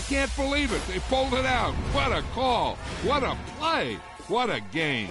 can't believe it. They pulled it out. What a call. What a play. What a game.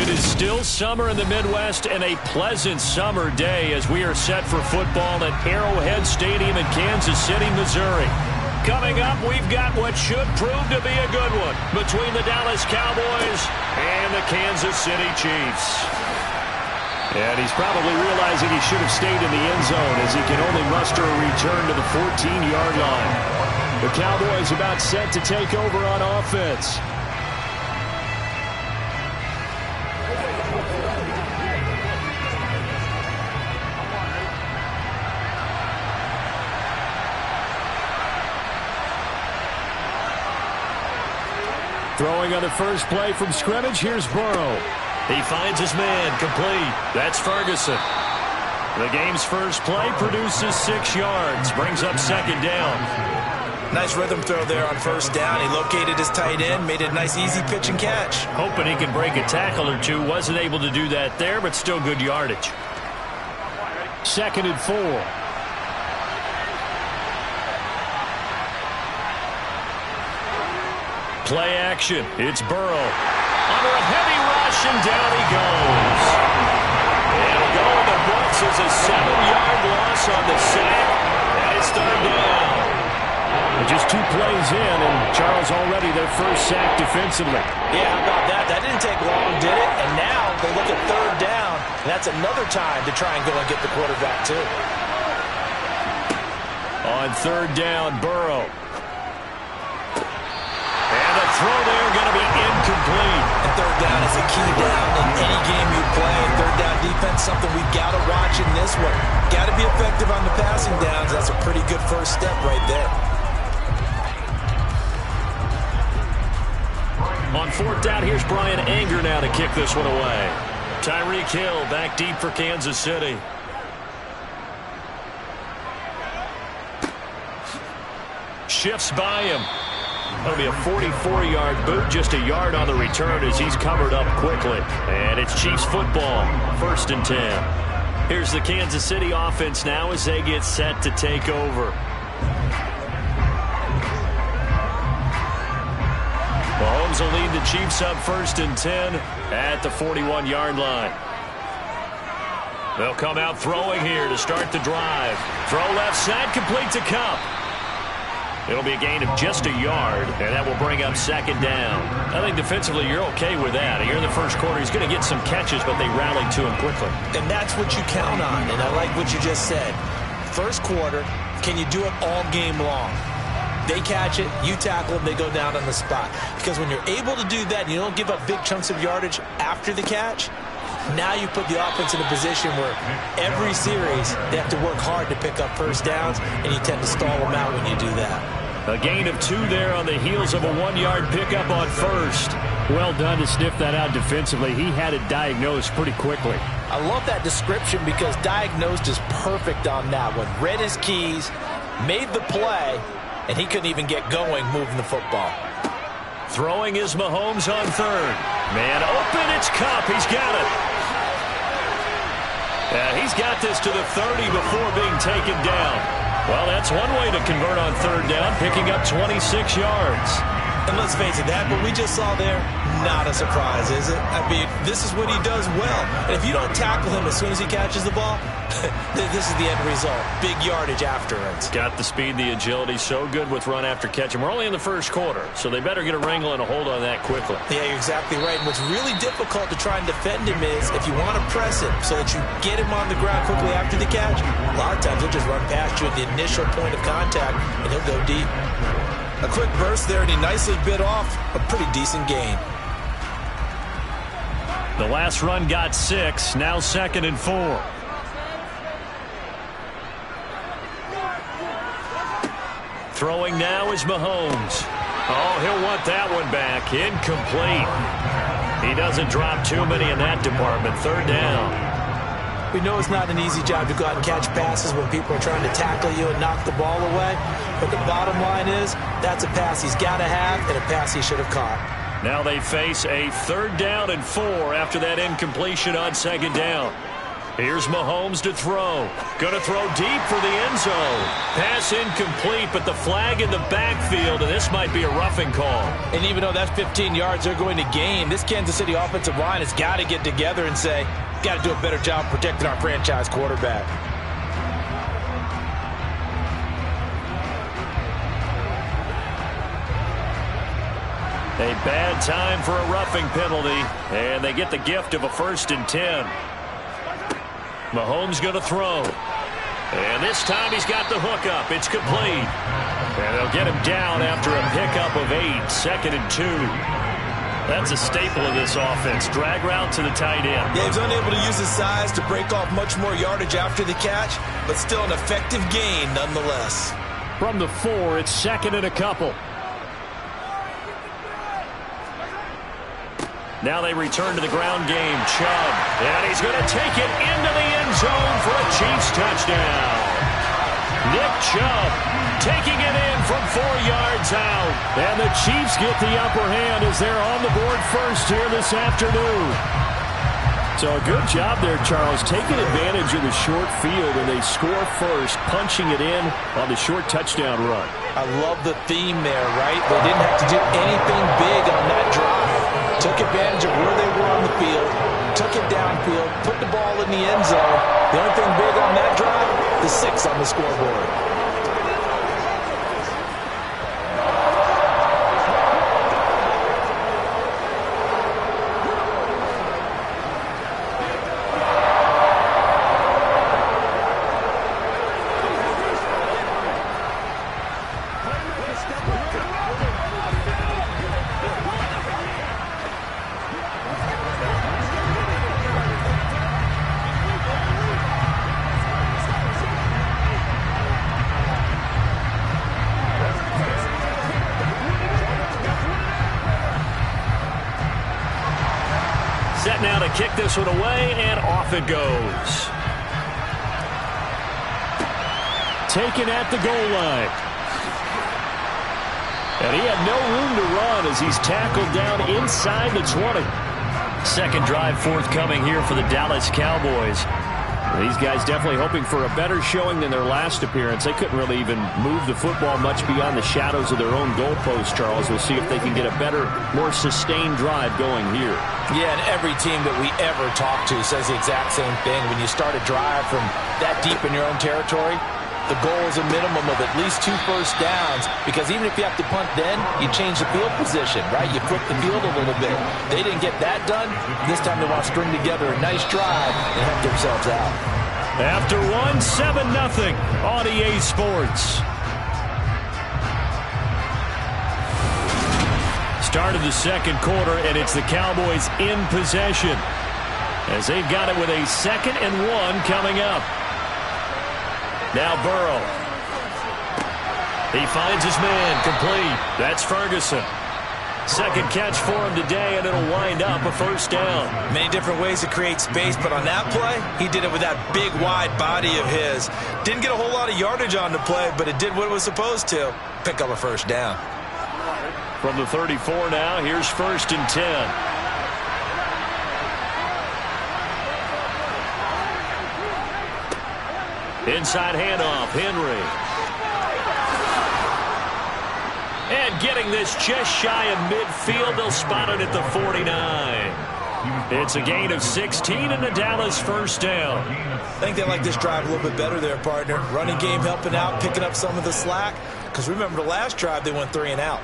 It is still summer in the Midwest and a pleasant summer day as we are set for football at Arrowhead Stadium in Kansas City, Missouri. Coming up, we've got what should prove to be a good one between the Dallas Cowboys and the Kansas City Chiefs. And he's probably realizing he should have stayed in the end zone as he can only muster a return to the 14-yard line. The Cowboys about set to take over on offense. Throwing on the first play from scrimmage, here's Burrow. He finds his man, complete. That's Ferguson. The game's first play produces 6 yards, brings up second down. Nice rhythm throw there on first down. He located his tight end, made it a nice easy pitch and catch. Hoping he can break a tackle or two. Wasn't able to do that there, but still good yardage. 2nd and 4. Play action. It's Burrow. Under a heavy rush, and down he goes. And it'll go in the books as a 7-yard loss on the sack. And it's third down. And just 2 plays in, and Charles already their first sack defensively. Yeah, how about that? That didn't take long, did it? And now they look at third down. And that's another time to try and go and get the quarterback, too. On third down, Burrow. And the throw there going to be incomplete. And third down is a key down in any game you play. Third down defense, something we've got to watch in this one. Got to be effective on the passing downs. That's a pretty good first step right there. On 4th down, here's Brian Anger now to kick this one away. Tyreek Hill back deep for Kansas City. Shifts by him. That'll be a 44-yard boot, just a yard on the return as he's covered up quickly. And it's Chiefs football, 1st and 10. Here's the Kansas City offense now as they get set to take over. Mahomes will lead the Chiefs up 1st and 10 at the 41-yard line. They'll come out throwing here to start the drive. Throw left side, complete to Kupp. It'll be a gain of just a yard, and that will bring up second down. I think defensively you're okay with that. Here in the first quarter, he's going to get some catches, but they rallied to him quickly. And that's what you count on, and I like what you just said. First quarter, can you do it all game long? They catch it, you tackle them, they go down on the spot. Because when you're able to do that and you don't give up big chunks of yardage after the catch, now you put the offense in a position where every series they have to work hard to pick up first downs, and you tend to stall them out when you do that. A gain of 2 there on the heels of a 1-yard pickup on first. Well done to sniff that out defensively. He had it diagnosed pretty quickly. I love that description because diagnosed is perfect on that one. Read his keys, made the play, and he couldn't even get going moving the football. Throwing is Mahomes on 3rd. Man open, it's Kupp. He's got it. He's got this to the 30 before being taken down. Well, that's one way to convert on 3rd down, picking up 26 yards. And let's face it, that what we just saw there, not a surprise, is it? I mean, this is what he does well. And if you don't tackle him as soon as he catches the ball, this is the end result. Big yardage after it. Got the speed, the agility, so good with run after catch. And we're only in the first quarter, so they better get a wrangle and a hold on that quickly. Yeah, you're exactly right. And what's really difficult to try and defend him is if you want to press him so that you get him on the ground quickly after the catch, a lot of times he'll just run past you at the initial point of contact, and he'll go deep. A quick burst there, and he nicely bit off a pretty decent gain. The last run got 6, now 2nd and 4. Throwing now is Mahomes. Oh, he'll want that one back. Incomplete. He doesn't drop too many in that department. 3rd down. We know it's not an easy job to go out and catch passes when people are trying to tackle you and knock the ball away. But the bottom line is, that's a pass he's got to have and a pass he should have caught. Now they face a 3rd down and 4 after that incompletion on 2nd down. Here's Mahomes to throw. Going to throw deep for the end zone. Pass incomplete, but the flag in the backfield, and this might be a roughing call. And even though that's 15 yards they're going to gain, this Kansas City offensive line has got to get together and say, got to do a better job protecting our franchise quarterback. A bad time for a roughing penalty, and they get the gift of a 1st and 10. Mahomes going to throw. And this time he's got the hookup. It's complete. And they'll get him down after a pickup of 8. 2nd and 2. That's a staple of this offense. Drag route to the tight end. Yeah, he's unable to use his size to break off much more yardage after the catch, but still an effective gain nonetheless. From the 4, it's 2nd and a couple. Now they return to the ground game. Chubb. And he's going to take it into the end zone for a Chiefs touchdown. Nick Chubb taking it in from 4 yards out. And the Chiefs get the upper hand as they're on the board first here this afternoon. So a good job there, Charles, taking advantage of the short field, and they score first, punching it in on the short touchdown run. I love the theme there, right? They didn't have to do anything big on that drive. Took advantage of where they were on the field, took it downfield, put the ball in the end zone. The only thing big on that drive, the 6 on the scoreboard. Set now to kick this one away, and off it goes. Taken at the goal line. And he had no room to run as he's tackled down inside the 20. Second drive forthcoming here for the Dallas Cowboys. These guys definitely hoping for a better showing than their last appearance. They couldn't really even move the football much beyond the shadows of their own goalpost, Charles. We'll see if they can get a better, more sustained drive going here. Yeah, and every team that we ever talk to says the exact same thing. When you start a drive from that deep in your own territory, the goal is a minimum of at least 2 first downs, because even if you have to punt then, you change the field position, right? You flip the field a little bit. They didn't get that done. This time they want to string together a nice drive and help themselves out. After one, 7-0 on EA Sports. Start of the second quarter, and it's the Cowboys in possession as they've got it with a 2nd and 1 coming up. Now Burrow. He finds his man, complete. That's Ferguson. Second catch for him today, and it'll wind up a first down. Many different ways to create space, but on that play, he did it with that big, wide body of his. Didn't get a whole lot of yardage on the play, but it did what it was supposed to. Pick up a first down. From the 34 now, here's 1st and 10. Inside handoff, Henry. And getting this just shy of midfield, they'll spot it at the 49. It's a gain of 16 and the Dallas first down. I think they like this drive a little bit better there, partner. Running game helping out, picking up some of the slack. Because remember the last drive, they went 3 and out.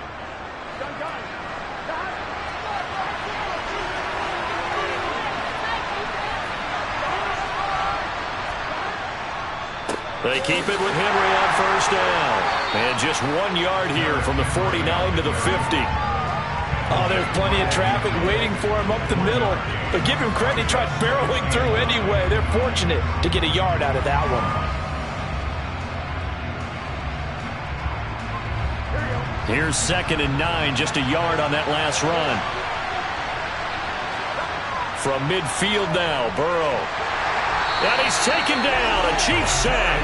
They keep it with Henry on first down. And just 1 yard here from the 49 to the 50. Oh, there's plenty of traffic waiting for him up the middle. But give him credit, he tried barreling through anyway. They're fortunate to get a yard out of that one. Here's 2nd and 9, just a yard on that last run. From midfield now, Burrow. And he's taken down, a Chiefs sack.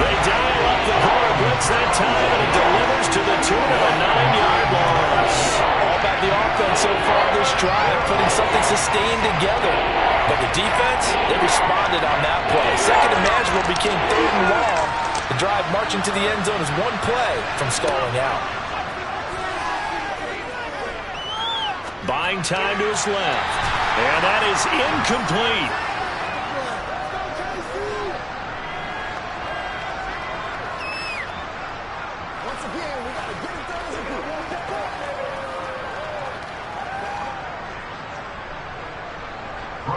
They dial up the corner blitz that time, and it delivers to the tune of a 9-yard loss. All about the offense so far this drive, putting something sustained together. But The defense, they responded on that play. Second and manageable became third and long. The drive marching to the end zone is one play from stalling out. Buying time to his left. And that is incomplete.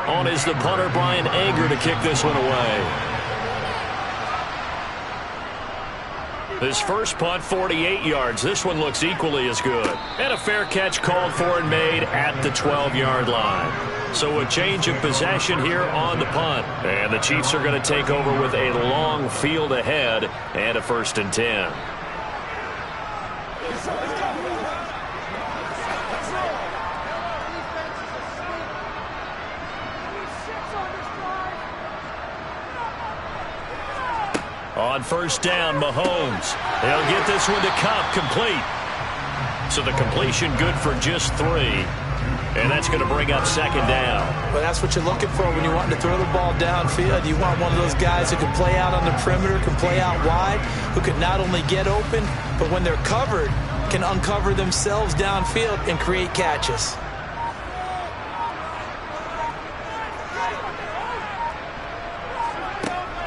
On is the punter, Brian Anger, to kick this one away. His first punt, 48 yards. This one looks equally as good. And a fair catch called for and made at the 12-yard line. So a change of possession here on the punt. And the Chiefs are going to take over with a long field ahead and a 1st and 10. On 1st down, Mahomes. He'll get this one to Kupp, complete. So the completion good for just 3. And that's going to bring up 2nd down. Well, that's what you're looking for when you're wanting to throw the ball downfield. You want one of those guys who can play out on the perimeter, can play out wide, who can not only get open, but when they're covered, can uncover themselves downfield and create catches.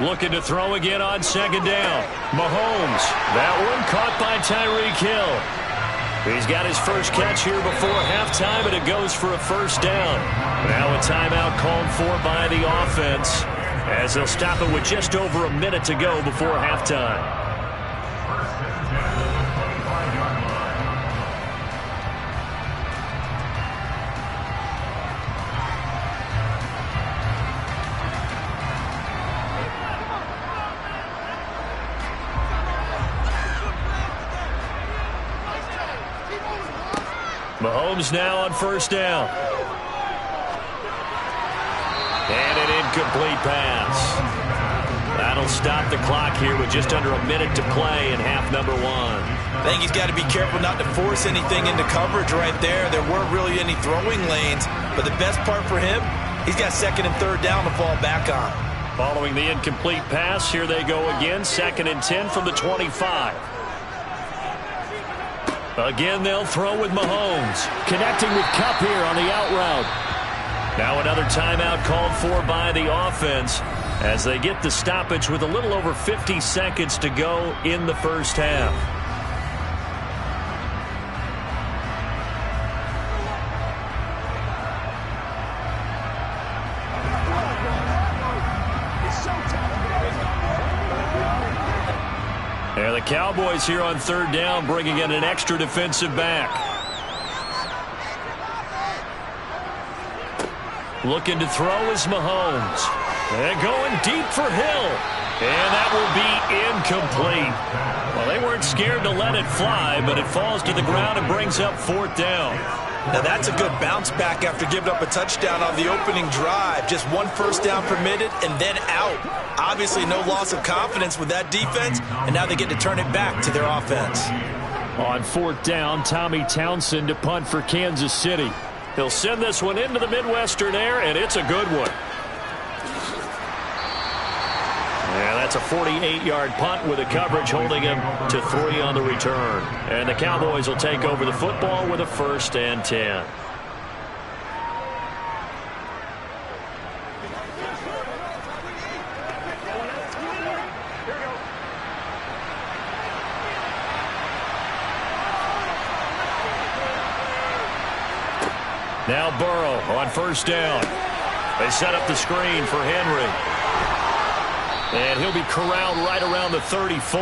Looking to throw again on 2nd down. Mahomes. That one caught by Tyreek Hill. He's got his first catch here before halftime, and it goes for a 1st down. Now a timeout called for by the offense as they'll stop it with just over a minute to go before halftime. Mahomes now on 1st down. And an incomplete pass. That'll stop the clock here with just under a minute to play in half number 1. I think he's got to be careful not to force anything into coverage right there. There weren't really any throwing lanes, but the best part for him, he's got 2nd and 3rd down to fall back on. Following the incomplete pass, here they go again. 2nd and 10 from the 25. Again, they'll throw with Mahomes. Connecting with Kupp here on the out route. Now another timeout called for by the offense as they get the stoppage with a little over 50 seconds to go in the 1st half. And the Cowboys here on 3rd down, bringing in an extra defensive back. Looking to throw is Mahomes. And going deep for Hill. And that will be incomplete. Well, they weren't scared to let it fly, but it falls to the ground and brings up 4th down. Now that's a good bounce back after giving up a touchdown on the opening drive. Just 1 1st down permitted and then out. Obviously no loss of confidence with that defense, and now they get to turn it back to their offense. On 4th down, Tommy Townsend to punt for Kansas City. He'll send this one into the Midwestern air, and it's a good one. And that's a 48-yard punt with the coverage holding him to 3 on the return. And the Cowboys will take over the football with a 1st and 10. Now Burrow on 1st down. They set up the screen for Henry. And he'll be corralled right around the 34.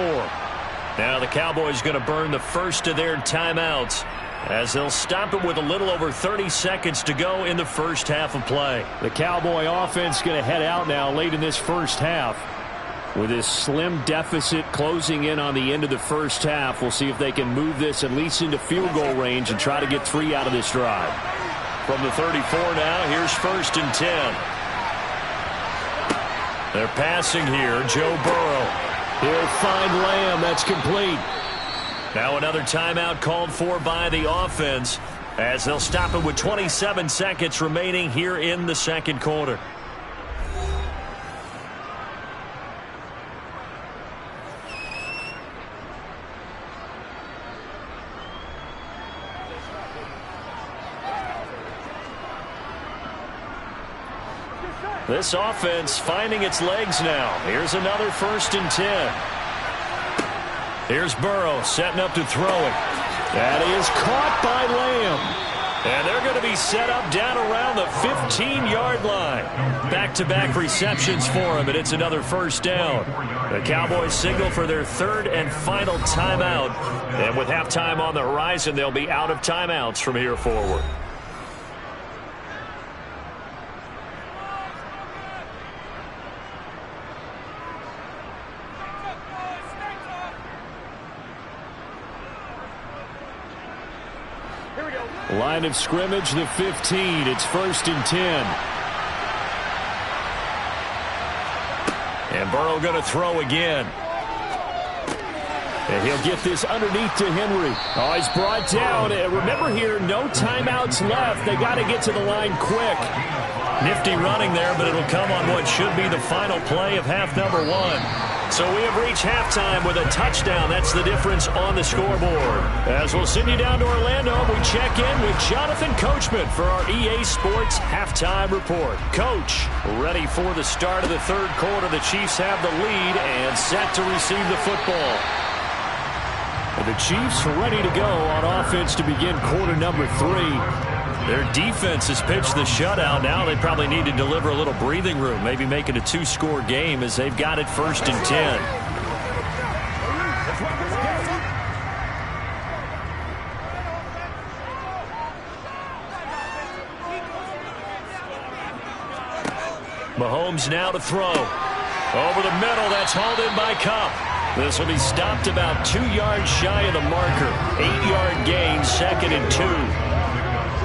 Now the Cowboys going to burn the first of their timeouts as they'll stop it with a little over 30 seconds to go in the 1st half of play. The Cowboy offense going to head out now late in this 1st half. With this slim deficit closing in on the end of the 1st half, we'll see if they can move this at least into field goal range and try to get 3 out of this drive. From the 34 now, here's 1st and 10. They're passing here. Joe Burrow. He'll find Lamb. That's complete. Now another timeout called for by the offense as they'll stop it with 27 seconds remaining here in the 2nd quarter. This offense finding its legs now. Here's another 1st and 10. Here's Burrow setting up to throw it. That is caught by Lamb. And they're going to be set up down around the 15-yard line. Back-to-back receptions for him, and it's another 1st down. The Cowboys signal for their 3rd and final timeout. And with halftime on the horizon, they'll be out of timeouts from here forward. Line of scrimmage, the 15. It's 1st and 10. And Burrow going to throw again. And he'll get this underneath to Henry. Oh, he's brought down. And remember here, no timeouts left. They got to get to the line quick. Nifty running there, but it'll come on what should be the final play of half number 1. So we have reached halftime with a touchdown. That's the difference on the scoreboard. As we'll send you down to Orlando, we check in with Jonathan Coachman for our EA Sports Halftime Report. Coach, ready for the start of the 3rd quarter. The Chiefs have the lead and set to receive the football. The Chiefs ready to go on offense to begin quarter number 3. Their defense has pitched the shutout. Now they probably need to deliver a little breathing room, maybe make it a 2-score game as they've got it 1st and 10. Mahomes now to throw. Over the middle, that's hauled in by Kupp. This will be stopped about 2 yards shy of the marker. 8-yard gain, 2nd and 2.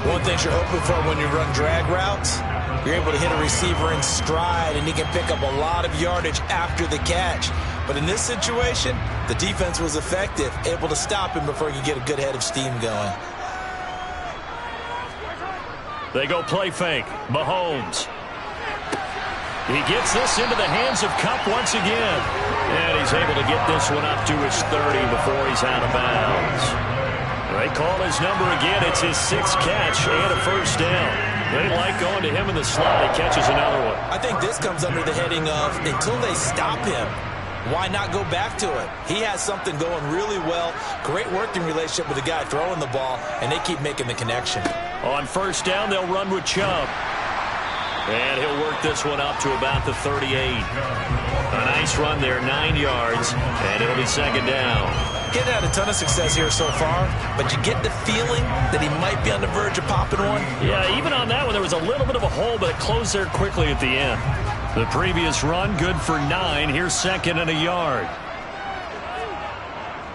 One thing you're hoping for when you run drag routes, you're able to hit a receiver in stride, and he can pick up a lot of yardage after the catch. But in this situation, the defense was effective, able to stop him before he could get a good head of steam going. They go play fake. Mahomes. He gets this into the hands of Kupp once again. And he's able to get this one up to his 30 before he's out of bounds. They call his number again. It's his 6th catch and a 1st down. They like going to him in the slot. He catches another one. I think this comes under the heading of until they stop him, why not go back to it? He has something going really well. Great working relationship with the guy throwing the ball, and they keep making the connection. On 1st down, they'll run with Chubb. And he'll work this one up to about the 38. A nice run there, 9 yards, and it'll be 2nd down. Getting had a ton of success here so far, but you get the feeling that he might be on the verge of popping one. Yeah, even on that one, there was a little bit of a hole, but it closed there quickly at the end. The previous run, good for 9. Here's 2nd and a yard.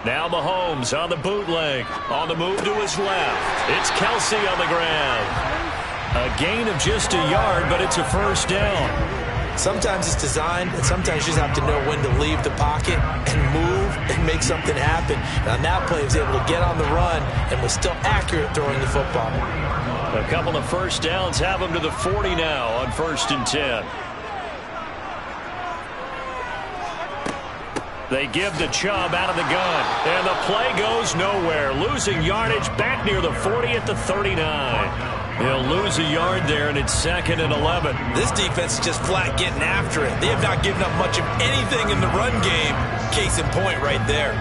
Now Mahomes on the bootleg. On the move to his left. It's Kelsey on the ground. A gain of just a yard, but it's a 1st down. Sometimes it's designed, and sometimes you just have to know when to leave the pocket and move and make something happen. And on that play, he was able to get on the run and was still accurate throwing the football. A couple of 1st downs have him to the 40 now on 1st and 10. They give to Chubb out of the gun. And the play goes nowhere. Losing yardage back near the 40 at the 39. He'll lose a yard there, and it's 2nd and 11. This defense is just flat getting after it. They have not given up much of anything in the run game. Case in point right there.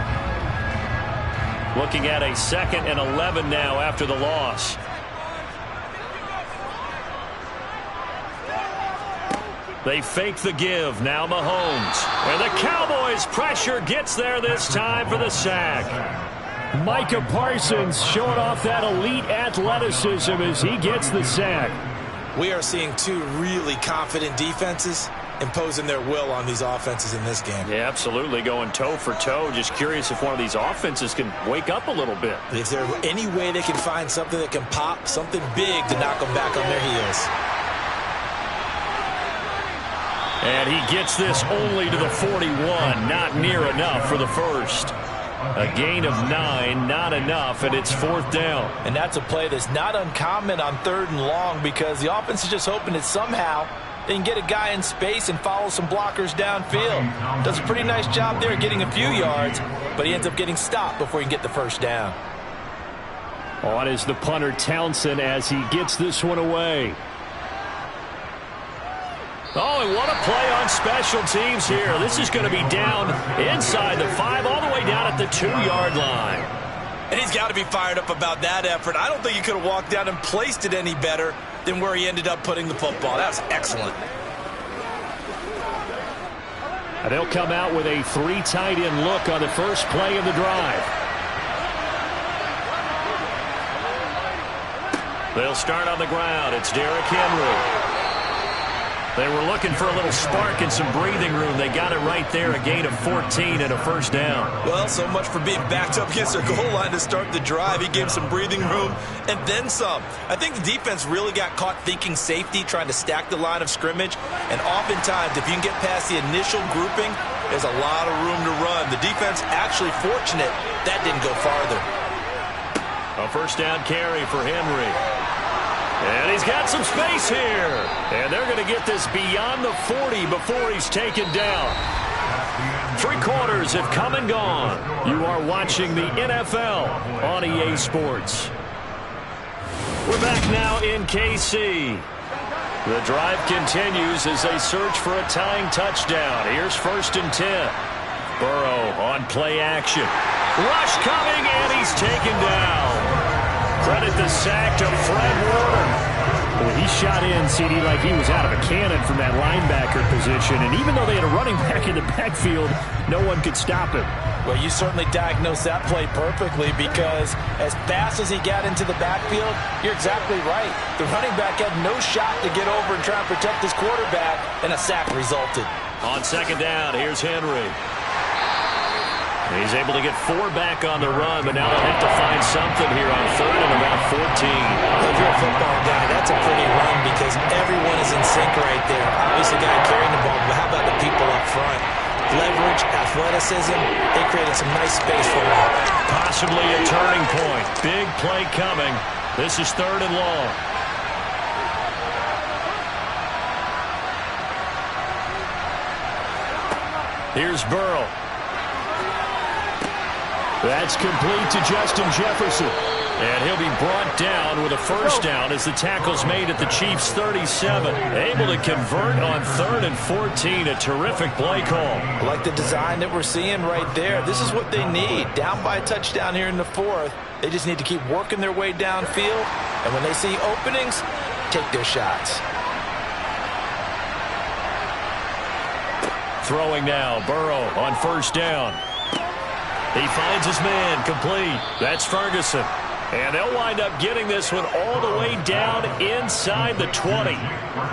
Looking at a 2nd and 11 now after the loss. They fake the give. Now Mahomes. And the Cowboys' pressure gets there this time for the sack. Micah Parsons showing off that elite athleticism as he gets the sack. We are seeing 2 really confident defenses imposing their will on these offenses in this game. Yeah, absolutely, going toe for toe. Just curious if one of these offenses can wake up a little bit. Is there any way they can find something that can pop, something big to knock them back on their heels? And he gets this only to the 41. Not near enough for the 1st. A gain of 9, not enough, and it's 4th down. And that's a play that's not uncommon on 3rd and long because the offense is just hoping that somehow they can get a guy in space and follow some blockers downfield. Does a pretty nice job there getting a few yards, but he ends up getting stopped before he can get the 1st down. On is the punter Townsend as he gets this one away. Oh, and what a play on special teams here. This is going to be down inside the 5, all the way down at the 2-yard line. And he's got to be fired up about that effort. I don't think he could have walked down and placed it any better than where he ended up putting the football. That was excellent. And they'll come out with a 3 tight end look on the first play of the drive. They'll start on the ground. It's Derrick Henry. They were looking for a little spark and some breathing room. They got it right there, a gain of 14 and a first down. Well, so much for being backed up against their goal line to start the drive. He gave some breathing room and then some. I think the defense really got caught thinking safety, trying to stack the line of scrimmage. And oftentimes, if you can get past the initial grouping, there's a lot of room to run. The defense actually fortunate that didn't go farther. A first down carry for Henry. And he's got some space here. And they're going to get this beyond the 40 before he's taken down. 3 quarters have come and gone. You are watching the NFL on EA Sports. We're back now in KC. The drive continues as they search for a tying touchdown. Here's 1st and 10. Burrow on play action. Rush coming, and he's taken down. Credit the sack to Fred Warner. Well, he shot in, CD, like he was out of a cannon from that linebacker position. And even though they had a running back in the backfield, no one could stop him. Well, you certainly diagnosed that play perfectly because as fast as he got into the backfield, you're exactly right. The running back had no shot to get over and try and protect his quarterback, and a sack resulted. On 2nd down, here's Henry. He's able to get 4 back on the run, but now they'll have to find something here on 3rd and about 14. If you're a football guy, that's a pretty run because everyone is in sync right there. Obviously, the guy carrying the ball, but how about the people up front? Leverage, athleticism, they created some nice space for him. Possibly a turning point. Big play coming. This is 3rd and long. Here's Burrow. That's complete to Justin Jefferson. And he'll be brought down with a first down as the tackle's made at the Chiefs' 37. Able to convert on 3rd and 14. A terrific play call. I like the design that we're seeing right there. This is what they need. Down by a touchdown here in the 4th. They just need to keep working their way downfield. And when they see openings, take their shots. Throwing now, Burrow on first down. He finds his man, complete. That's Ferguson. And they'll wind up getting this one all the way down inside the 20.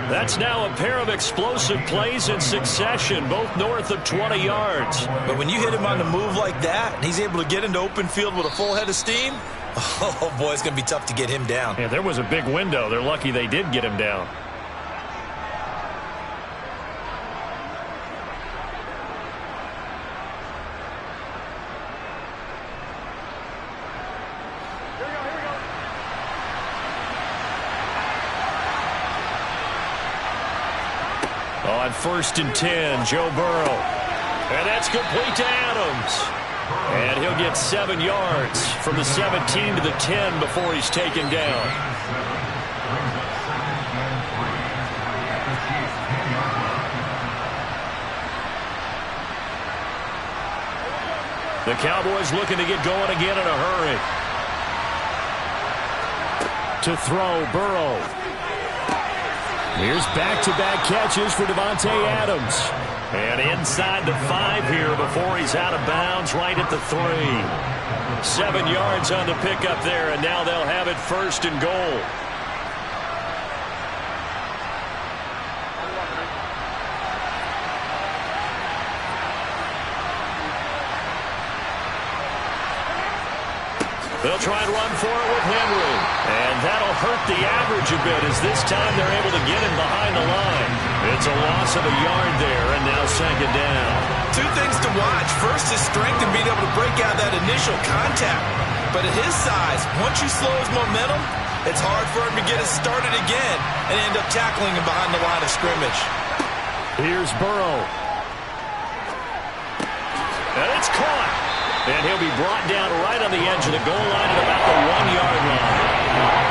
That's now a pair of explosive plays in succession, both north of 20 yards. But when you hit him on the move like that, and he's able to get into open field with a full head of steam, oh, boy, it's going to be tough to get him down. Yeah, there was a big window. They're lucky they did get him down. On 1st and 10, Joe Burrow. And that's complete to Adams. And he'll get 7 yards from the 17 to the 10 before he's taken down. The Cowboys looking to get going again in a hurry. To throw, Burrow. Here's back-to-back catches for Davante Adams. And inside the 5 here before he's out of bounds right at the 3. 7 yards on the pickup there, and now they'll have it 1st and goal. They'll try and run for it with Henry. And that'll hurt the average a bit as this time they're able to get him behind the line. It's a loss of a yard there, and now 2nd down. 2 things to watch. First, his strength and being able to break out that initial contact. But at his size, once you slow his momentum, it's hard for him to get it started again and end up tackling him behind the line of scrimmage. Here's Burrow. And it's caught. And he'll be brought down right on the edge of the goal line at about the 1-yard line.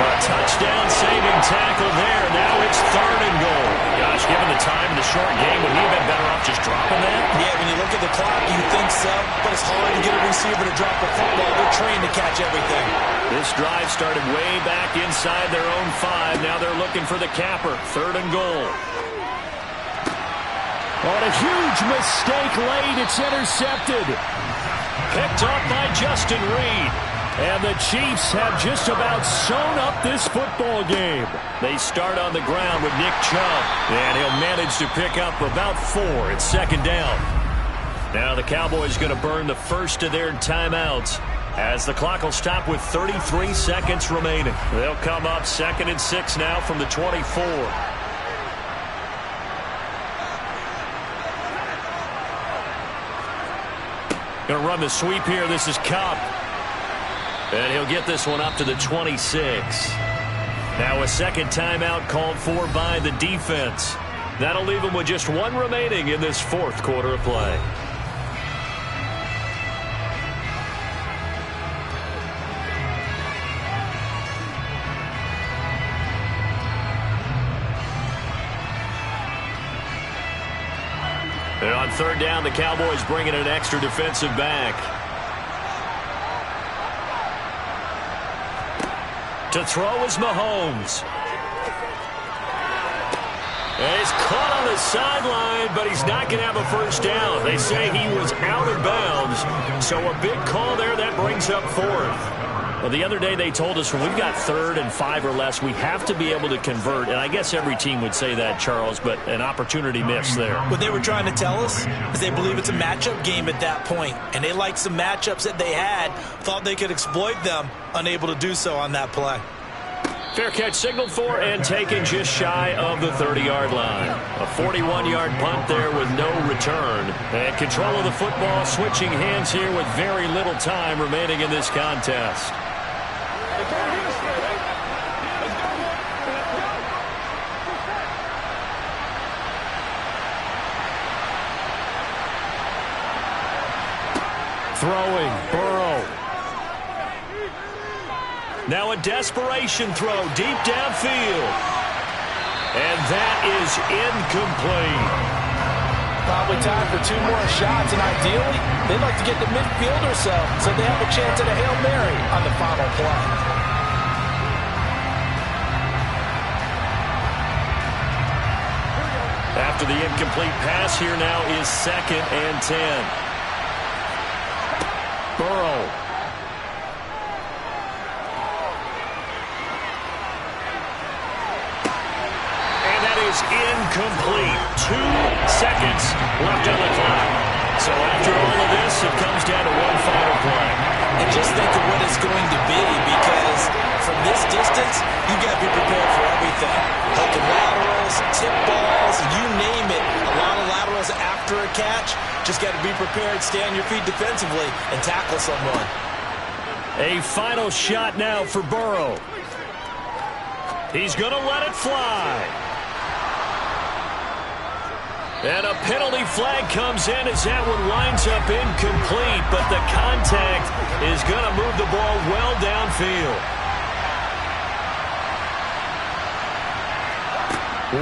A touchdown saving tackle there. Now it's 3rd and goal. Gosh, given the time in the short game, would he have been better off just dropping that? Yeah, when you look at the clock, you think so. But it's hard to get a receiver to drop a football. They're trained to catch everything. This drive started way back inside their own 5. Now they're looking for the capper. 3rd and goal. On a huge mistake late, it's intercepted. Picked up by Justin Reed. And the Chiefs have just about sewn up this football game. They start on the ground with Nick Chubb. And he'll manage to pick up about 4. It's 2nd down. Now the Cowboys going to burn the first of their timeouts as the clock will stop with 33 seconds remaining. They'll come up 2nd and 6 now from the 24. Going to run the sweep here. This is Kupp. And he'll get this one up to the 26. Now a second timeout called for by the defense. That'll leave them with just 1 remaining in this 4th quarter of play. And on 3rd down, the Cowboys bring in an extra defensive back. To throw is Mahomes. And he's caught on the sideline, but he's not going to have a first down. They say he was out of bounds. So a big call there. That brings up 4th. Well, the other day they told us when we've got 3rd and 5 or less, we have to be able to convert. And I guess every team would say that, Charles, but an opportunity missed there. What they were trying to tell us is they believe it's a matchup game at that point. And they liked some matchups that they had, thought they could exploit them, unable to do so on that play. Fair catch signaled for and taken just shy of the 30-yard line. A 41-yard punt there with no return. And control of the football switching hands here with very little time remaining in this contest. Throwing, Burrow. Now a desperation throw deep downfield. And that is incomplete. Probably time for 2 more shots, and ideally, they'd like to get to midfield or so they have a chance at a Hail Mary on the final play. After the incomplete pass, here now is 2nd and 10. Burrow. And that is incomplete. 2 seconds left on the clock. So after all of this, it comes down to 1 final play. And just think of what it's going to be, because from this distance, you've got to be prepared for everything. Hook and laterals, tip balls, you name it. A lot of laterals after a catch. Just got to be prepared, stay on your feet defensively, and tackle someone. A final shot now for Burrow. He's going to let it fly. And a penalty flag comes in as that one winds up incomplete, but the contact is going to move the ball well downfield.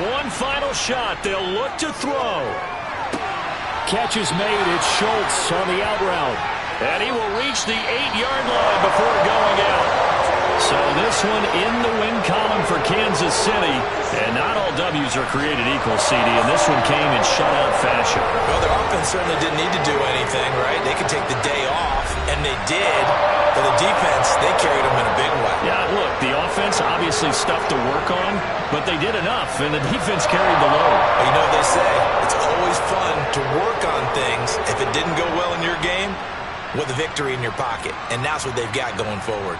1 final shot. They'll look to throw. Catch is made. It's Schultz on the out route. And he will reach the 8-yard line before going out. So this one in the win column for Kansas City. And not all W's are created equal, CD. And this one came in shutout fashion. Well, their offense certainly didn't need to do anything, right? They could take the day off, and they did. But the defense, they carried them in a big way. Yeah, look, the offense obviously stuff to work on, but they did enough, and the defense carried the load. Well, you know what they say, it's always fun to work on things. If it didn't go well in your game, with a victory in your pocket. And that's what they've got going forward.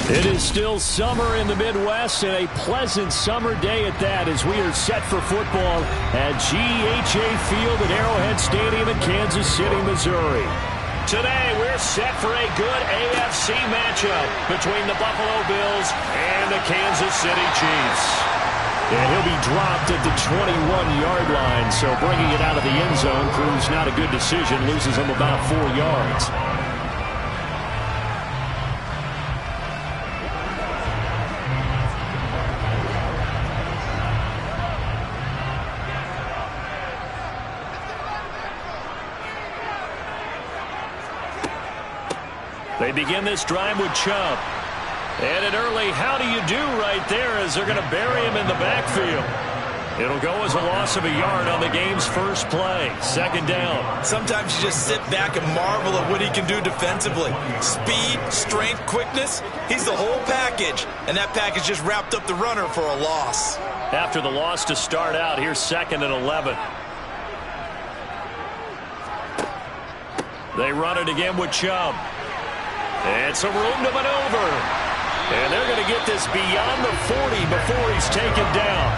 It is still summer in the Midwest, and a pleasant summer day at that, as we are set for football at GEHA Field at Arrowhead Stadium in Kansas City, Missouri. Today, we're set for a good AFC matchup between the Buffalo Bills and the Kansas City Chiefs. And he'll be dropped at the 21-yard line, so bringing it out of the end zone proves not a good decision, loses him about 4 yards. They begin this drive with Chubb. And an early how do you do right there as they're going to bury him in the backfield. It'll go as a loss of a yard on the game's first play. Second down. Sometimes you just sit back and marvel at what he can do defensively. Speed, strength, quickness. He's the whole package. And that package just wrapped up the runner for a loss. After the loss to start out, here's 2nd and 11. They run it again with Chubb. And some room to maneuver. And they're going to get this beyond the 40 before he's taken down.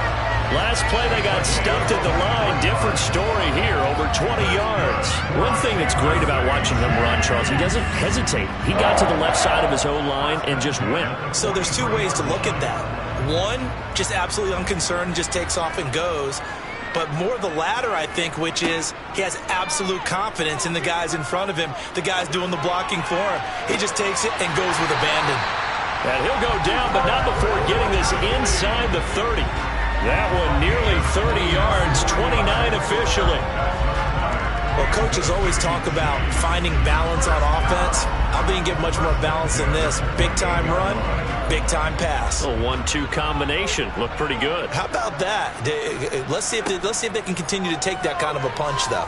Last play, they got stuffed at the line. Different story here, over 20 yards. One thing that's great about watching him run, Charles, he doesn't hesitate. He got to the left side of his own line and just went. So there's two ways to look at that. One, just absolutely unconcerned, just takes off and goes. But more the latter, I think, which is he has absolute confidence in the guys in front of him, the guys doing the blocking for him. He just takes it and goes with abandon. And he'll go down, but not before getting this inside the 30. That one nearly 30 yards, 29 officially. Well, coaches always talk about finding balance on offense. I think you get much more balance than this. Big-time run, big-time pass. A 1-2 combination. Looked pretty good. How about that? Let's see if they can continue to take that kind of a punch, though.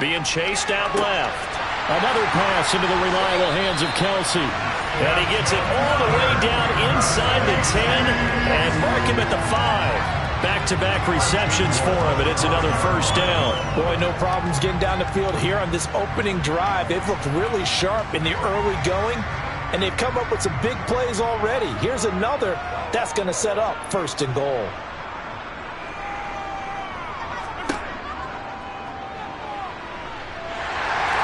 Being chased out left. Another pass into the reliable hands of Kelsey. And he gets it all the way down inside the 10 and mark him at the 5. Back-to-back receptions for him, and it's another first down. Boy, no problems getting down the field here on this opening drive. They've looked really sharp in the early going, and they've come up with some big plays already. Here's another that's going to set up 1st and goal.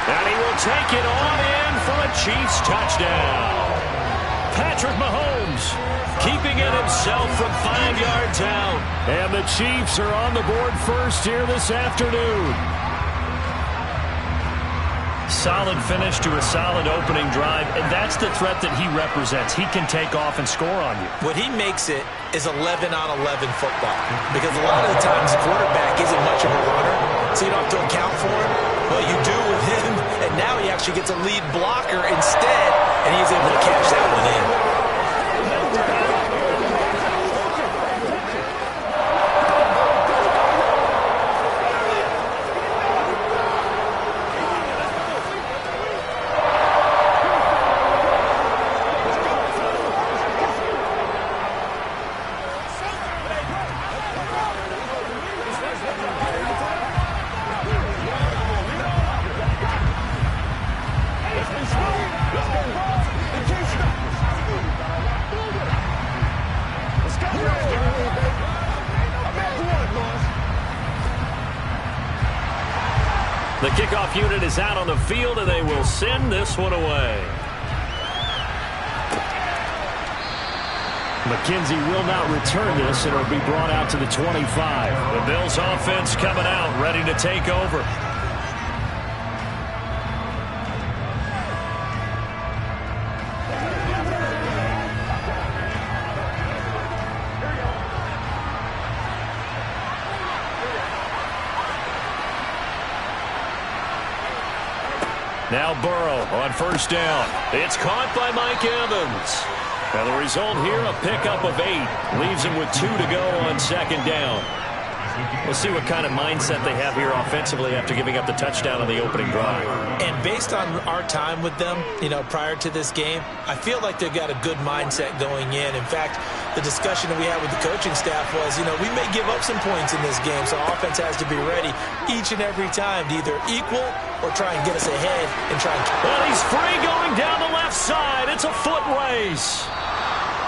And he will take it on in for a Chiefs touchdown. Patrick Mahomes keeping it himself from 5 yards out. And the Chiefs are on the board first here this afternoon. Solid finish to a solid opening drive, and that's the threat that he represents. He can take off and score on you. What he makes it is 11-on-11 football, because a lot of the times the quarterback isn't much of a runner, so you don't have to account for him. Well, you do with him, and now he actually gets a lead blocker instead, and he's able to catch that one in. The kickoff unit is out on the field, and they will send this one away. McKenzie will not return this, and it'll be brought out to the 25. The Bills offense coming out, ready to take over. Now Burrow on 1st down. It's caught by Mike Evans. And the result here, a pickup of 8. Leaves him with 2 to go on 2nd down. We'll see what kind of mindset they have here offensively after giving up the touchdown on the opening drive. And based on our time with them, prior to this game, I feel like they've got a good mindset going in. In fact, the discussion that we had with the coaching staff was, we may give up some points in this game, so offense has to be ready each and every time to either equal or try and get us ahead and try and... Well, he's free going down the left side. It's a foot race.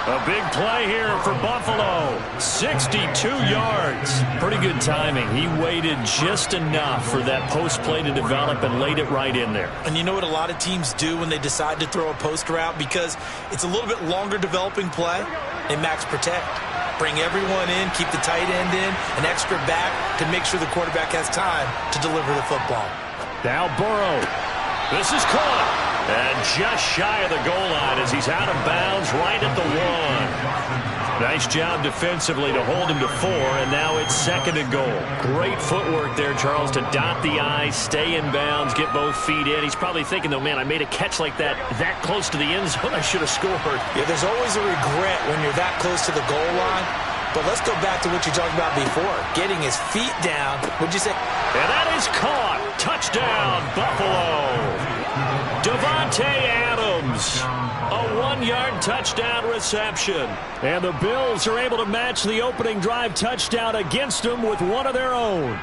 A big play here for Buffalo. 62 yards. Pretty good timing. He waited just enough for that post play to develop and laid it right in there. And you know what a lot of teams do when they decide to throw a post route? Because it's a little bit longer developing play. They max protect. Bring everyone in, keep the tight end in, an extra back to make sure the quarterback has time to deliver the football. Now Burrow. This is caught. And just shy of the goal line as he's out of bounds right at the 1. Nice job defensively to hold him to 4, and now it's 2nd and goal. Great footwork there, Charles, to dot the I, stay in bounds, get both feet in. He's probably thinking, though, man, I made a catch like that close to the end zone. I should have scored. Yeah, there's always a regret when you're that close to the goal line. But let's go back to what you talked about before. Getting his feet down. What'd you say? And that is caught. Touchdown, Buffalo. Davante Adams. A 1-yard touchdown reception. And the Bills are able to match the opening drive touchdown against them with one of their own.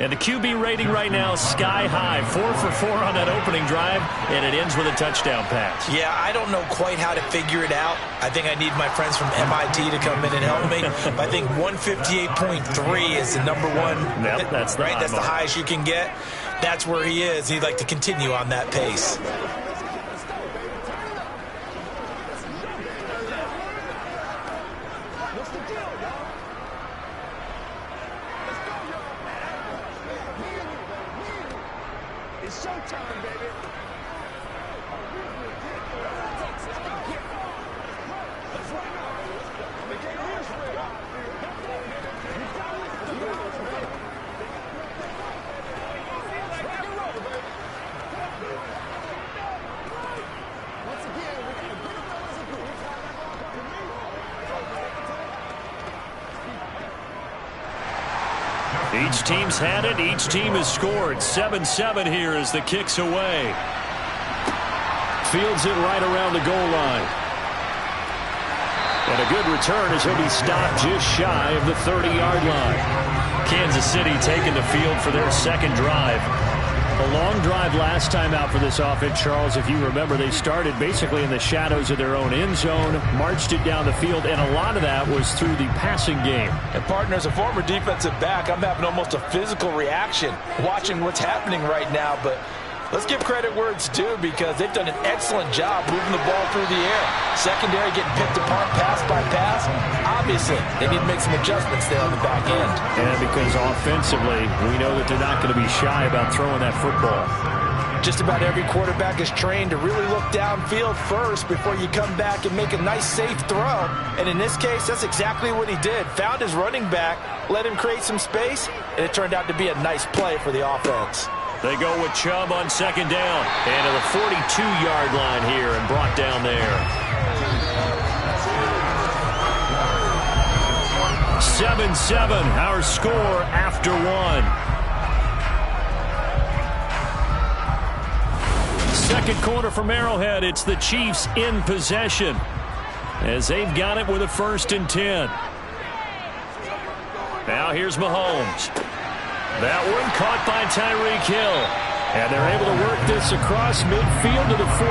And the QB rating right now, sky high. 4 for 4 on that opening drive, and it ends with a touchdown pass. Yeah, I don't know quite how to figure it out. I think I need my friends from MIT to come in and help me. But I think 158.3 is the number one. Yep, that's the right. That's the highest you can get. That's where he is. He'd like to continue on that pace. It's showtime, baby. Each team's had it. Each team has scored. 7-7 here as the kick's away. Fields it right around the goal line. And a good return as he'll be stopped just shy of the 30-yard line. Kansas City taking the field for their second drive. A long drive last time out for this offense, Charles. If you remember, they started basically in the shadows of their own end zone, marched it down the field, and a lot of that was through the passing game. And partner, as a former defensive back, I'm having almost a physical reaction watching what's happening right now. But let's give credit where it's due because they've done an excellent job moving the ball through the air. Secondary getting picked apart pass by pass. Obviously, they need to make some adjustments there on the back end. And because offensively, we know that they're not going to be shy about throwing that football. Just about every quarterback is trained to really look downfield first before you come back and make a nice, safe throw. And in this case, that's exactly what he did. Found his running back, let him create some space, and it turned out to be a nice play for the offense. They go with Chubb on second down. And to the 42-yard line here and brought down there. 7-7, our score after 1. Second quarter from Arrowhead. It's the Chiefs in possession as they've got it with a 1st and 10. Now here's Mahomes. That one caught by Tyreek Hill. And they're able to work this across midfield to the 48.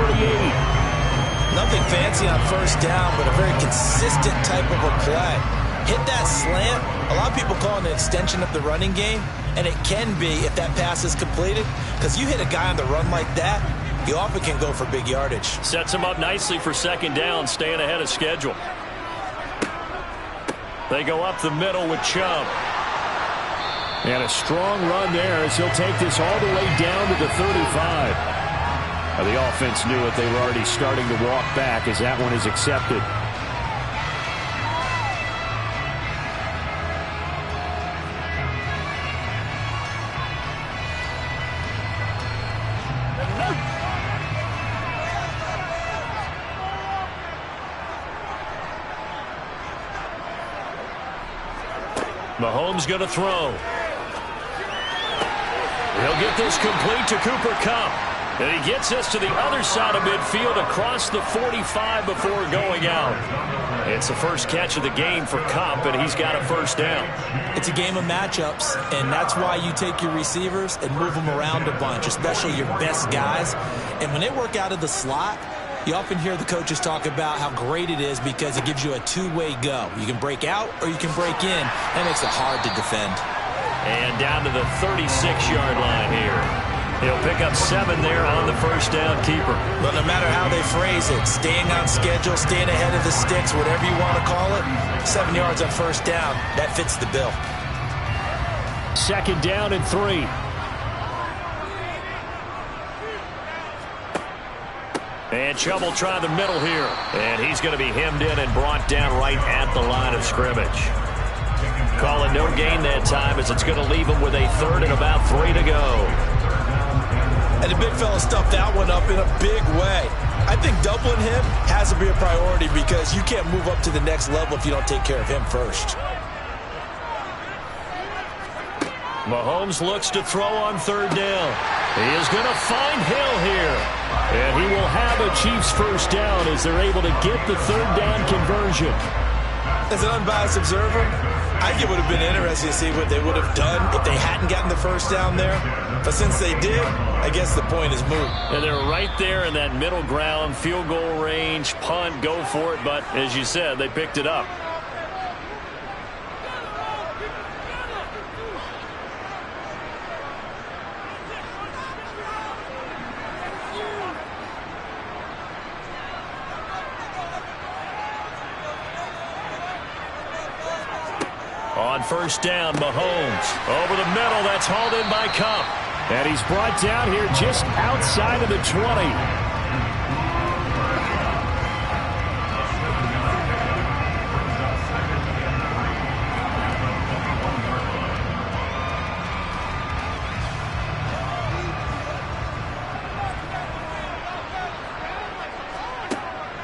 Nothing fancy on first down, but a very consistent type of a play. Hit that slant. A lot of people call it an extension of the running game, and it can be if that pass is completed, because you hit a guy on the run like that, you often can go for big yardage. Sets him up nicely for second down, staying ahead of schedule. They go up the middle with Chubb. And a strong run there as he'll take this all the way down to the 35. The offense knew it. They were already starting to walk back as that one is accepted. Mahomes going to throw. He'll get this complete to Cooper Kupp. And he gets us to the other side of midfield across the 45 before going out. It's the first catch of the game for Kupp, and he's got a first down. It's a game of matchups, and that's why you take your receivers and move them around a bunch, especially your best guys. And when they work out of the slot, you often hear the coaches talk about how great it is because it gives you a two-way go. You can break out or you can break in. That makes it hard to defend. And down to the 36-yard line here. He'll pick up 7 there on the first down keeper. But no matter how they phrase it, staying on schedule, staying ahead of the sticks, whatever you want to call it, 7 yards on first down, that fits the bill. 2nd down and 3. And Chubb will try the middle here. And he's going to be hemmed in and brought down right at the line of scrimmage. Call it no gain that time as it's going to leave him with a 3rd and about 3 to go. And the big fella stuffed that one up in a big way. I think doubling him has to be a priority because you can't move up to the next level if you don't take care of him first. Mahomes looks to throw on 3rd down. He is going to find Hill here. And he will have a Chiefs first down as they're able to get the 3rd down conversion. As an unbiased observer, I think it would have been interesting to see what they would have done if they hadn't gotten the first down there. But since they did, I guess the point is moot. And they're right there in that middle ground, field goal range, punt, go for it. But as you said, they picked it up. On first down, Mahomes. Over the middle, that's hauled in by Kupp. And he's brought down here just outside of the 20.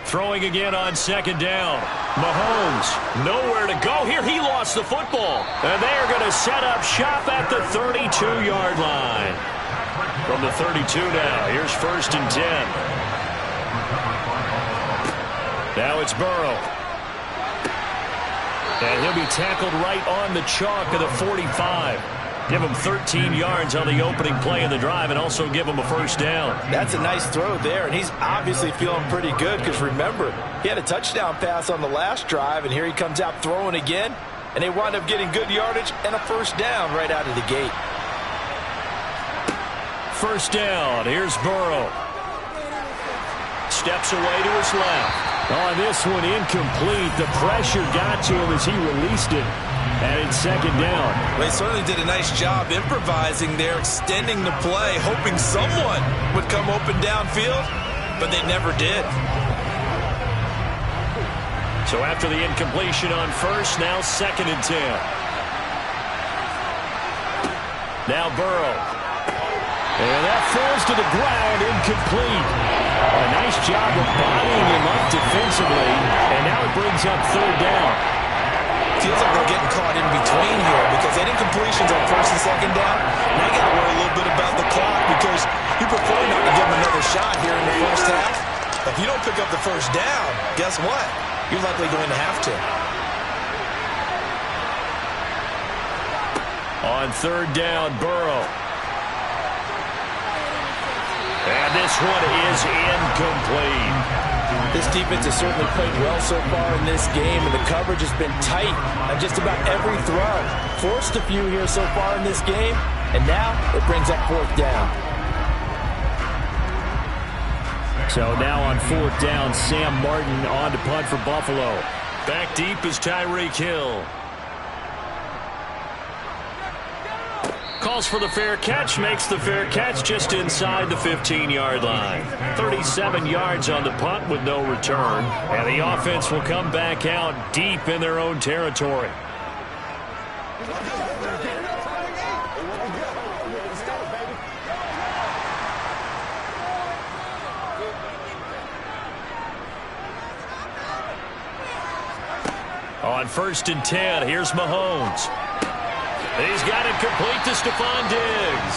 Throwing again on 2nd down. Mahomes, nowhere to go here. He lost the football. And they are going to set up shop at the 32-yard line. From the 32 now, here's 1st and 10. Now it's Burrow. And he'll be tackled right on the chalk of the 45. Give him 13 yards on the opening play of the drive and also give him a first down. That's a nice throw there, and he's obviously feeling pretty good because, remember, he had a touchdown pass on the last drive, and here he comes out throwing again, and they wind up getting good yardage and a first down right out of the gate. First down. Here's Burrow. Steps away to his left. On this one, incomplete. The pressure got to him as he released it. And it's 2nd down. Well, he certainly did a nice job improvising there, extending the play, hoping someone would come open downfield, but they never did. So after the incompletion on first, now 2nd and 10. Now Burrow. And that falls to the ground, incomplete. A nice job of bodying him up defensively, and now it brings up 3rd down. Feels like they're getting caught in between here because they did completions on 1st and 2nd down. Now you got to worry a little bit about the clock because you prefer not to give them another shot here in the first half. If you don't pick up the first down, guess what? You're likely going to have to. On 3rd down, Burrow. And this one is incomplete. This defense has certainly played well so far in this game, and the coverage has been tight on just about every throw. Forced a few here so far in this game, and now it brings up 4th down. So now on 4th down, Sam Martin on to punt for Buffalo. Back deep is Tyreek Hill. Calls for the fair catch, makes the fair catch just inside the 15-yard line. 37 yards on the punt with no return. And the offense will come back out deep in their own territory. On 1st and 10, here's Mahomes. He's got it complete to Stephon Diggs.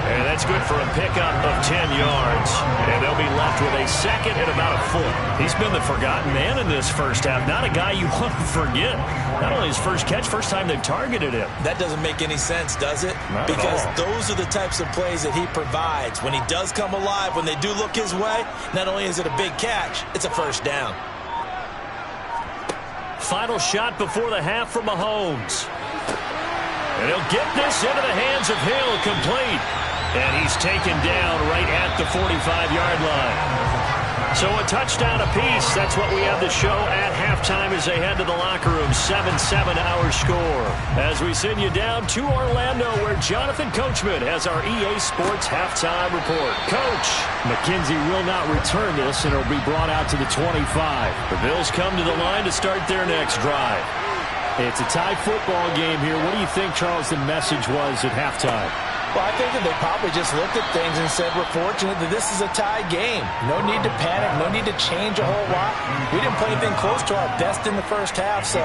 And that's good for a pickup of 10 yards. And they'll be left with a second and about a foot. He's been the forgotten man in this first half. Not a guy you want to forget. Not only his first catch, first time they've targeted him. That doesn't make any sense, does it? Not because at all. those are the types of plays that he provides. When he does come alive, when they do look his way, not only is it a big catch, it's a first down. Final shot before the half from Mahomes. And he'll get this into the hands of Hill, complete. And he's taken down right at the 45-yard line. So a touchdown apiece. That's what we have to show at halftime as they head to the locker room. 7-7 our score. As we send you down to Orlando, where Jonathan Coachman has our EA Sports halftime report. Coach. McKenzie will not return this, and it'll be brought out to the 25. The Bills come to the line to start their next drive. It's a tie football game here. What do you think, Charles, the message was at halftime? Well, I think that they probably just looked at things and said, we're fortunate that this is a tie game. No need to panic. No need to change a whole lot. We didn't play anything close to our best in the first half, so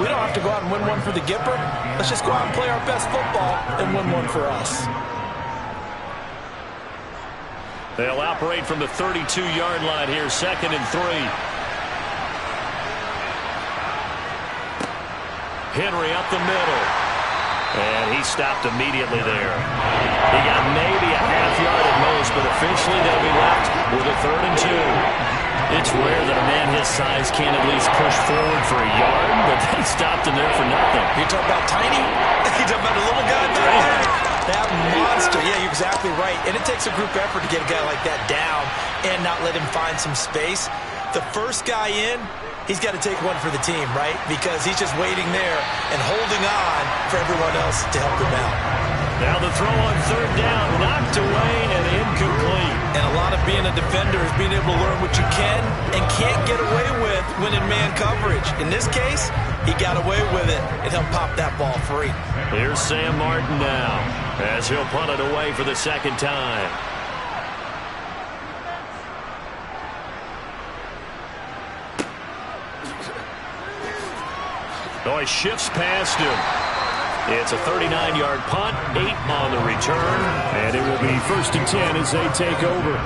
we don't have to go out and win one for the Gipper. Let's just go out and play our best football and win one for us. They'll operate from the 32-yard line here, 2nd and 3. Henry up the middle. And he stopped immediately there. He got maybe a half yard at most, but officially they'll be left with a 3rd and 2. It's rare that a man his size can't at least push forward for a yard, but they stopped him there for nothing. You talking about tiny? You talking about a little guy back there? That monster. Yeah, you're exactly right. And it takes a group effort to get a guy like that down and not let him find some space. The first guy in, he's got to take one for the team, right? Because he's just waiting there and holding on for everyone else to help him out. Now the throw on 3rd down, knocked away and incomplete. And a lot of being a defender is being able to learn what you can and can't get away with when in man coverage. In this case, he got away with it, and he'll pop that ball free. Here's Sam Martin now as he'll punt it away for the 2nd time. Oh, he shifts past him. It's a 39-yard punt, 8 on the return, and it will be 1st and 10 as they take over.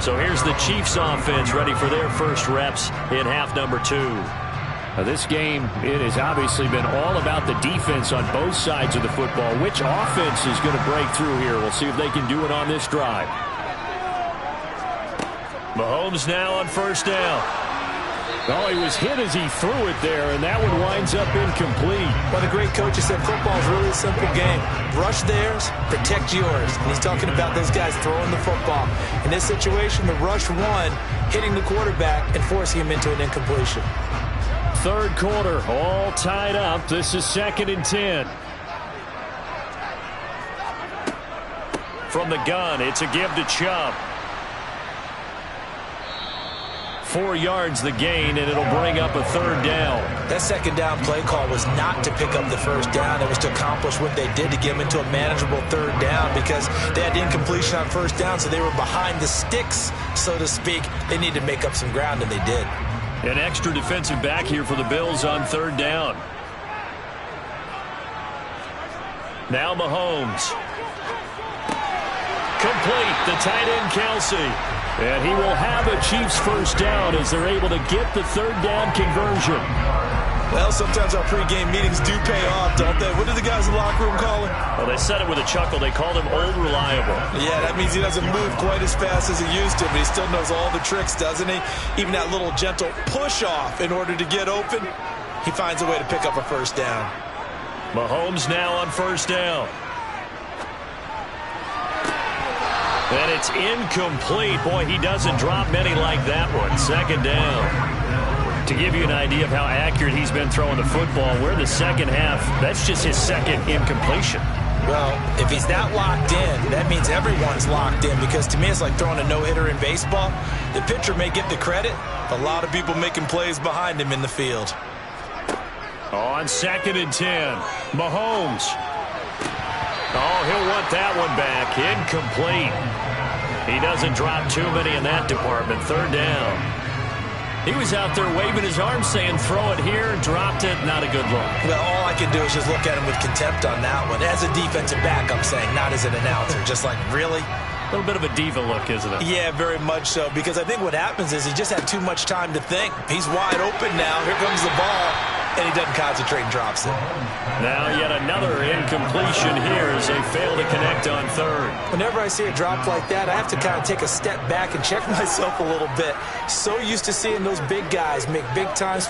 So here's the Chiefs offense ready for their first reps in half number 2. Now this game, it has obviously been all about the defense on both sides of the football. Which offense is going to break through here? We'll see if they can do it on this drive. Mahomes now on 1st down. Oh, he was hit as he threw it there, and that one winds up incomplete. Well, the great coach has said football is really a simple game. Rush theirs, protect yours. And he's talking about those guys throwing the football. In this situation, the rush one, hitting the quarterback and forcing him into an incompletion. 3rd quarter, all tied up. This is 2nd and 10. From the gun, it's a give to Chubb. 4 yards the gain, and it'll bring up a 3rd down. That 2nd down play call was not to pick up the 1st down. It was to accomplish what they did to get them into a manageable 3rd down because they had incompletion on 1st down, so they were behind the sticks, so to speak. They needed to make up some ground, and they did. An extra defensive back here for the Bills on 3rd down. Now Mahomes. Complete, the tight end Kelsey. And he will have a Chiefs 1st down as they're able to get the 3rd down conversion. Well, sometimes our pregame meetings do pay off, don't they? What do the guys in the locker room call him? Well, they said it with a chuckle. They called him Old Reliable. Yeah, that means he doesn't move quite as fast as he used to, but he still knows all the tricks, doesn't he? Even that little gentle push-off in order to get open, he finds a way to pick up a 1st down. Mahomes now on 1st down. And it's incomplete. Boy, he doesn't drop many like that one. 2nd down. To give you an idea of how accurate he's been throwing the football, we're in the 2nd half. That's just his 2nd incompletion. Well, if he's that locked in, that means everyone's locked in because to me it's like throwing a no-hitter in baseball. The pitcher may get the credit, but a lot of people making plays behind him in the field. On 2nd and 10, Mahomes. Oh, he'll want that one back. Incomplete. He doesn't drop too many in that department. 3rd down. He was out there waving his arms saying, throw it here, dropped it, not a good look. Well, all I can do is just look at him with contempt on that one. As a defensive back, I'm saying, not as an announcer. Just like, really? A little bit of a diva look, isn't it? Yeah, very much so, because I think what happens is he just had too much time to think. He's wide open now. Here comes the ball, and he doesn't concentrate and drops it. Now yet another incompletion here as they fail to connect on third. Whenever I see a drop like that, I have to kind of take a step back and check myself a little bit. So used to seeing those big guys make big-time